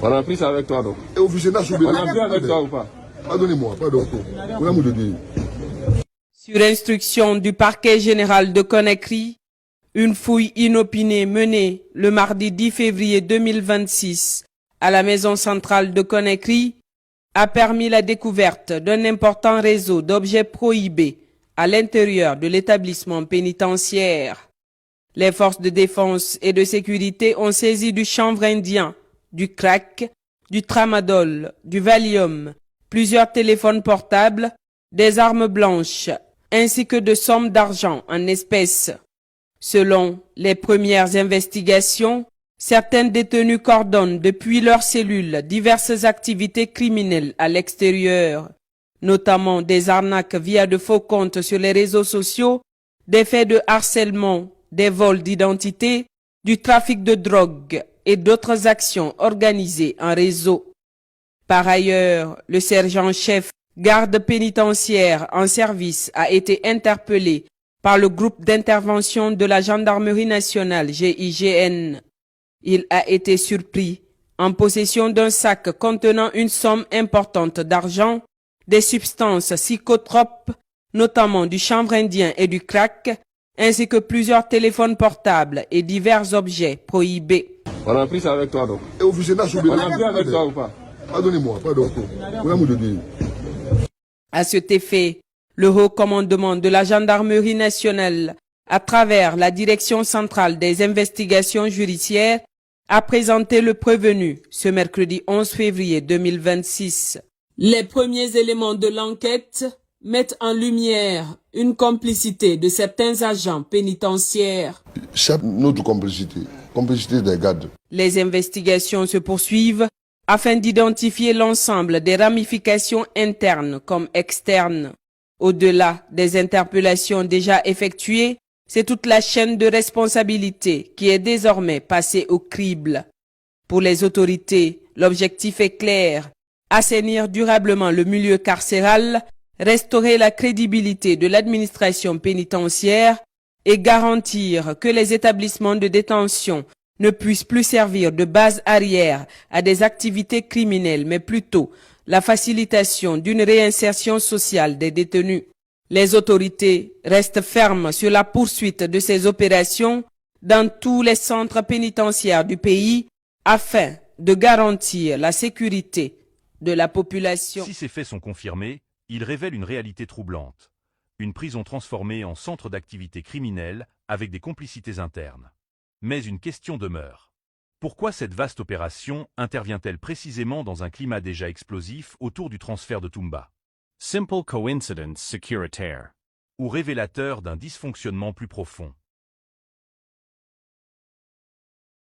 On a pris ça avec toi donc. Et officier n'a On a pris avec toi ou pas? Pardonnez-moi, pardon. On a mot de dire. Sur instruction du parquet général de Conakry, une fouille inopinée menée le mardi 10 février 2026 à la maison centrale de Conakry a permis la découverte d'un important réseau d'objets prohibés à l'intérieur de l'établissement pénitentiaire. Les forces de défense et de sécurité ont saisi du chanvre indien, du crack, du tramadol, du Valium, plusieurs téléphones portables, des armes blanches, ainsi que de sommes d'argent en espèces. Selon les premières investigations, certains détenus coordonnent depuis leurs cellules diverses activités criminelles à l'extérieur, notamment des arnaques via de faux comptes sur les réseaux sociaux, des faits de harcèlement, des vols d'identité, du trafic de drogue et d'autres actions organisées en réseau. Par ailleurs, le sergent-chef garde pénitentiaire en service a été interpellé par le groupe d'intervention de la Gendarmerie nationale GIGN. Il a été surpris en possession d'un sac contenant une somme importante d'argent, des substances psychotropes, notamment du chanvre indien et du crack, ainsi que plusieurs téléphones portables et divers objets prohibés. On a pris ça avec toi donc. Et officier n'a On a pris avec toi ou pas? Pardonnez-moi, pardon. On a mot de dire. À cet effet, le haut commandement de la Gendarmerie nationale, à travers la Direction centrale des investigations judiciaires, a présenté le prévenu ce mercredi 11 février 2026. Les premiers éléments de l'enquête mettent en lumière une complicité de certains agents pénitentiaires. C'est notre complicité des gardes. Les investigations se poursuivent afin d'identifier l'ensemble des ramifications internes comme externes. Au-delà des interpellations déjà effectuées, c'est toute la chaîne de responsabilité qui est désormais passée au crible. Pour les autorités, l'objectif est clair: assainir durablement le milieu carcéral, restaurer la crédibilité de l'administration pénitentiaire et garantir que les établissements de détention ne puissent plus servir de base arrière à des activités criminelles, mais plutôt la facilitation d'une réinsertion sociale des détenus. Les autorités restent fermes sur la poursuite de ces opérations dans tous les centres pénitentiaires du pays afin de garantir la sécurité de la population. Si ces faits sont confirmés, ils révèlent une réalité troublante. Une prison transformée en centre d'activité criminelle avec des complicités internes. Mais une question demeure. Pourquoi cette vaste opération intervient-elle précisément dans un climat déjà explosif autour du transfert de Toumba? Simple coincidence sécuritaire. Ou révélateur d'un dysfonctionnement plus profond?